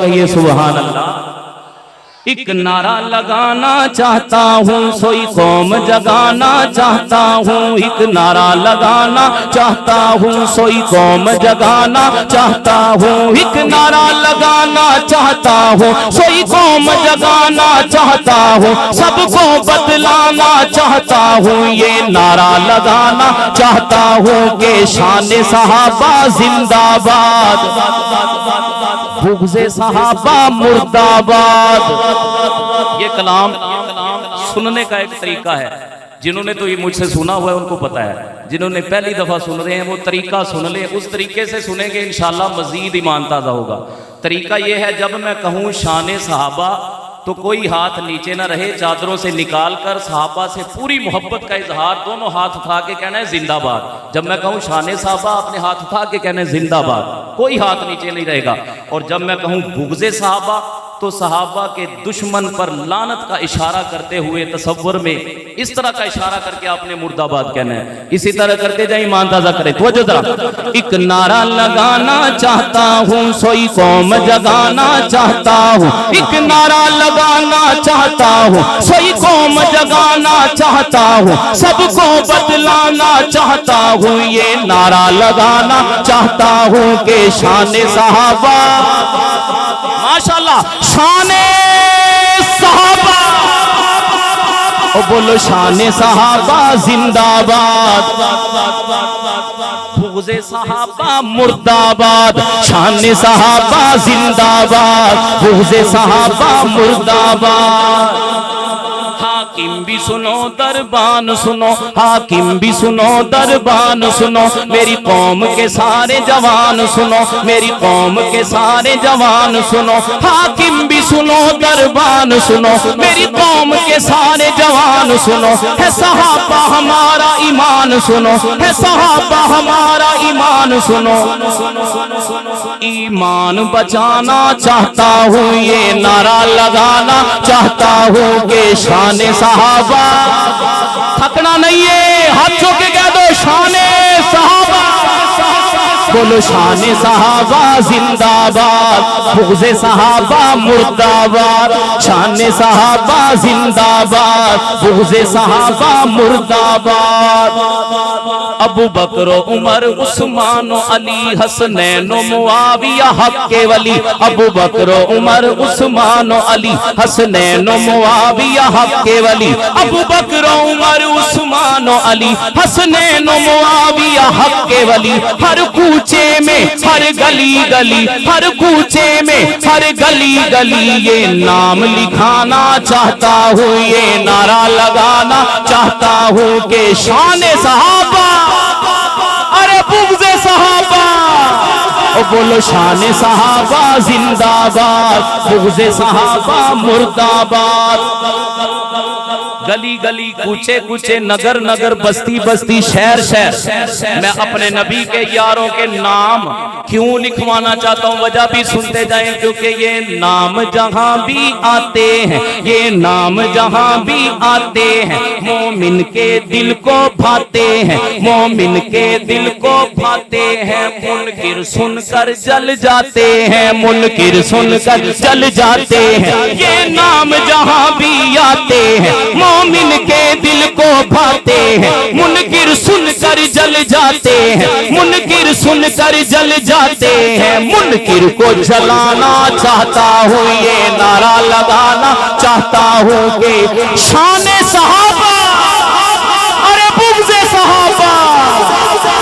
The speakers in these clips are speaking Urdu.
کہیے سبحان اللہ۔ ایک نعرہ لگانا چاہتا ہوں سوئی قوم جگانا چاہتا ہوں، ایک نعرہ لگانا چاہتا ہوں سوئی قوم جگانا چاہتا ہوں، ایک نعرہ لگانا چاہتا ہوں سوئی قوم جگانا چاہتا ہوں، سب کو بدلانا چاہتا ہوں، یہ نعرہ لگانا چاہتا ہوں کہ شان صحابہ زندہ باد، بغض صحابہ مرد آباد۔ یہ کلام سننے کا ایک طریقہ ہے، جنہوں نے تو یہ مجھ سے سنا ہوا ہے ان کو پتا ہے، جنہوں نے پہلی دفعہ سن رہے ہیں وہ طریقہ سن لیں، اس طریقے سے سنیں گے انشاءاللہ مزید ایمان تازہ ہوگا۔ طریقہ یہ ہے جب میں کہوں شان صحابہ تو کوئی ہاتھ نیچے نہ رہے، چادروں سے نکال کر صحابہ سے پوری محبت کا اظہار، دونوں ہاتھ اٹھا کے کہنا ہے زندہ باد۔ جب میں کہوں شان صحابہ اپنے ہاتھ اٹھا کے کہنا ہے زندہ باد، کوئی ہاتھ نیچے نہیں رہے گا۔ اور جب میں کہوں بغض صحابہ تو صحابہ کے دشمن پر لعنت کا اشارہ کرتے ہوئے تصور میں اس طرح کا اشارہ کر کے آپ نے مرد آباد کہنا ہے، اسی طرح کرتے جائیں ایمان تازہ کریں۔ توجہ ذرا، ایک نعرہ لگانا چاہتا ہوں سوئی قوم جگانا چاہتا ہوں، ایک نعرہ لگانا چاہتا ہوں سوئی قوم جگانا چاہتا ہوں، سب کو بدلانا چاہتا ہوں، یہ نعرہ لگانا چاہتا ہوں کہ شان صحابہ، ماشاءاللہ شان صحابہ، او بولو شان صحابہ زندہ باد، بغض صحابہ مرد آباد، شان صحابہ زندہ باد، بغض صحابہ مرد آباد۔ حاکم بھی سنو دربان سنو، حاکم بھی سنو دربان سنو، میری قوم کے سارے جوان سنو، میری قوم کے سارے جوان سنو، حاکم بھی سنو دربان سنو، میری قوم کے سارے جوان سنو، ہے صحابہ ہمارا ایمان سنو، ہے صحابہ ہمارا ایمان سنو، ایمان بچانا چاہتا ہوں، یہ نعرہ لگانا چاہتا ہوں کہ شان صحابہ، تھکنا نہیں ہے، ہاتھوں کے کہہ دو شان صحابہ، بولو شان صحابہ زندہ باد، بغض صحابہ مرد آباد، شان صحابہ زندہ باد، بغض صحابہ مرد آباد۔ ابو بکر و عمر عثمان و علی حسنین و معاویہ حق کے ولی، ابو بکر و عمر عثمان و علی حسنین و معاویہ حق کے ولی، ابو بکر و عمر عثمان و علی حسنین و معاویہ حق کے ولی، ہر کوچے میں ہر گلی گلی، ہر کوچے میں ہر گلی گلی یہ نام لکھانا چاہتا ہوں، یہ نعرہ لگانا چاہتا ہوں کہ شان صحابہ، ارے بغض صحابہ، او بولو شان صحابہ زندہ باد، بغض صحابہ مرد آباد۔ گلی گلی کوچے کوچے نگر نگر بستی بستی شہر شہر میں اپنے نبی کے یاروں کے نام کیوں لکھوانا چاہتا ہوں، وجہ بھی سنتے جائیں، کیونکہ یہ نام جہاں بھی آتے ہیں، یہ نام جہاں بھی آتے ہیں مومن کے دل کو بھاتے ہیں، مومن کے دل کو بھاتے ہیں، منکر سن کر جل جاتے ہیں، منکر سن کر جل جاتے ہیں، یہ نام جہاں بھی آتے ہیں مومن کے دل کو بھاتے ہیں، منکر سن کر جل جاتے ہیں، منکر سن کر جل جاتے ہیں، منکر کو جلانا چاہتا ہوں، یہ نعرہ لگانا چاہتا ہوں کہ شان صحابہ، ارے بغض صحابہ،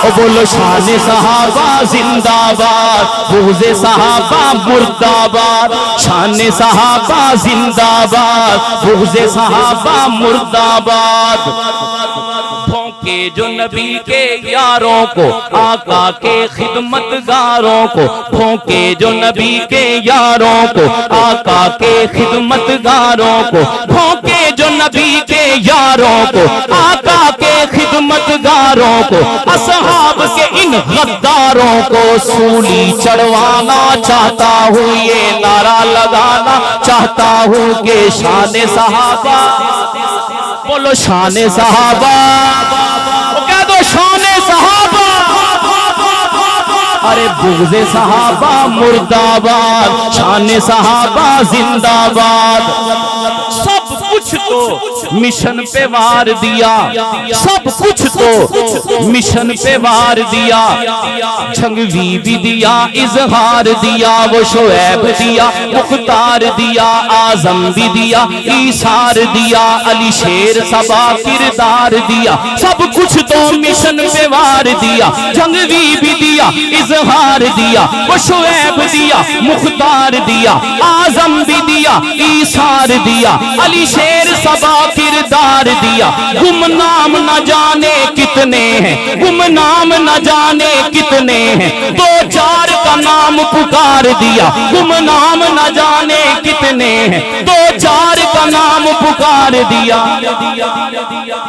او بولو شان صحابہ زندہ باد، بغض صحابہ مرد آباد، شان صحابہ زندہ باد، بغض صحابہ مرد آباد۔ بھونکے جو نبی کے یاروں کو، آقا کے خدمت گاروں کو، بھونکے جو نبی کے یاروں کو، آقا کے خدمت گاروں کو، بھونکے جو نبی کے یاروں کو، آقا کے خدمت گاروں کو، اصحاب کے ان غداروں کو سولی چڑھوانا چاہتا ہوں، یہ نعرہ لگانا چاہتا ہوں کہ شان صحابہ، بولو شان صحابہ، وہ کہہ دو شان صحابہ، ارے بغض صحابہ مرداباد، شان صحابہ زندہ باد۔ سب کچھ تو مشن پہ وار دیا، سب کچھ تو مشن پہ وار دیا، جھنگوی بھی دیا، اظہار دیا، وہ شعیب دیا، مختار دیا، اعظم بھی دیا، ایثار دیا، علی شیر سبا کردار دیا، سب کچھ تو مشن پہ وار دیا، جھنگوی بھی دیا، اظہار دیا، وہ شعیب دیا، مختار دیا، اعظم بھی دیا، ایثار دیا، علی شیر سبا کردار دیا۔ گمنام نہ جانے کتنے ہیں، گمنام نہ جانے کتنے ہیں، دو چار کا نام پکار دیا۔ گمنام نہ جانے کتنے ہیں، دو چار کا نام پکار دیا۔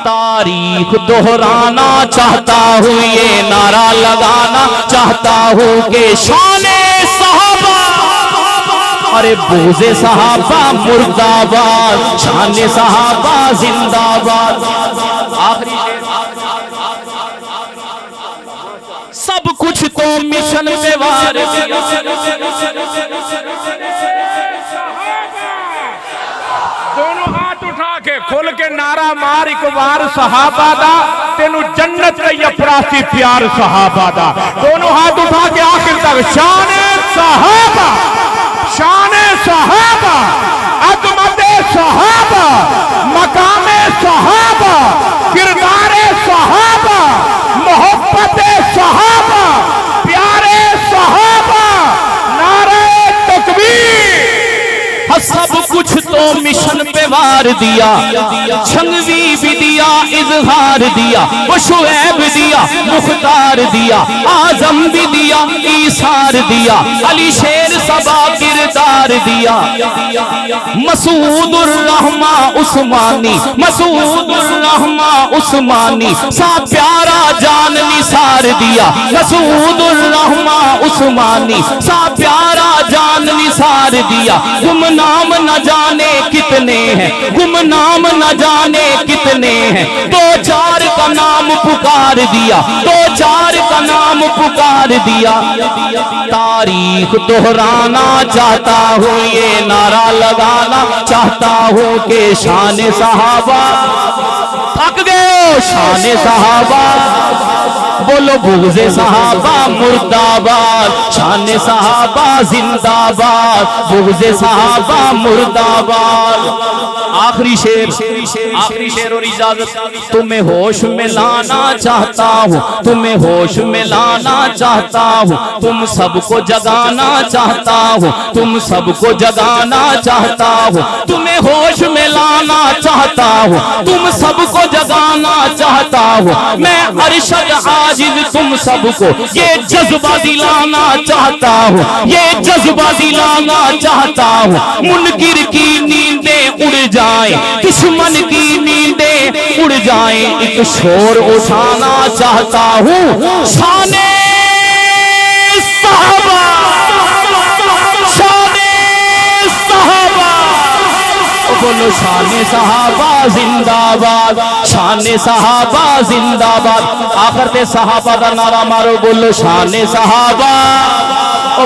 تاریخ دہرانا چاہتا ہوں، یہ نعرہ لگانا چاہتا ہوں کہ شان صحابہ، ارے بغض صحابہ مرداباد، شان صحابہ زندہ باد۔ آخری شعر، سب کچھ تو مشن پہ وار دیا۔ دونوں ہاتھ اٹھا کے کھل کے نعرہ مار ایک بار صحابہ دا، تینو جنت کا یہ پراسی پیار صحابہ دا۔ دونوں ہاتھ اٹھا کے آخر تک شان صحابہ، شان صحابہ، عظمت صحابہ، مقام صحابہ، کردار صحابہ، محبت صحابہ، پیارے صحابہ، نعرہ تکبیر۔ سب کچھ تو مشن پہ وار دیا، چھنگوی بھی دیا، اظہار دیا، وہ شعیب دیا، مختار دیا، اعظم بھی دیا، ایثار دیا، علی شیر سبا کردار دیا۔ مسعود الرحمن عثمانی، مسعود الرحمن عثمانی، سا پیارا جان نثار دیا۔ مسعود الرحمن عثمانی، سا پیارا جان نثار دیا۔ گمنام نہ جانے کتنے ہیں، گمنام نہ جانے کتنے ہیں، دو چار کا نام پکار دیا، دو چار کا نام پکار دیا۔ تاریخ دہرانا چاہتا ہوں، یہ نعرہ لگانا چاہتا ہوں کہ شان صحابہ، تھک گئے ہو شان صحابہ، بولو بغض صحابہ مرداباد، شان صحابہ زندہ باد، بغض صحابہ مرداباد۔ آخری شعر، آخری شعر اور اجازت۔ تمہیں ہوش میں لانا چاہتا ہوں، تمہیں ہوش میں لانا چاہتا ہوں، تم سب کو جگانا چاہتا ہوں، تم سب کو جگانا چاہتا ہوں، تمہیں ہوش میں لانا چاہتا ہوں، تم سب کو جگانا چاہتا ہوں۔ میں ارشد عاجز تم سب کو یہ جذبہ دلانا چاہتا ہوں، یہ جذبہ دلانا چاہتا ہوں۔ منکر کی نیندیں اڑ جائیں، دشمن کی نیندیں اڑ جائیں، ایک شور اٹھانا چاہتا ہوں۔ شان صحابہ، شان صحابہ، بولو شان صحابہ زندہ باد، شان صحابہ زندہ باد۔ آخر تے صحابہ دا نعرہ مارو، بولو شان صحابہ،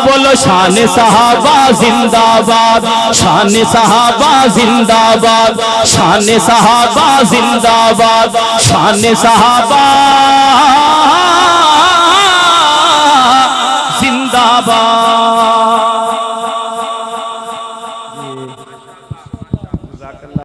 بولو شان صحابہ زندہ باد، شان صحابہ زندہ باد، شان صحابہ زندہ باد، شان صحابہ زندہ باد۔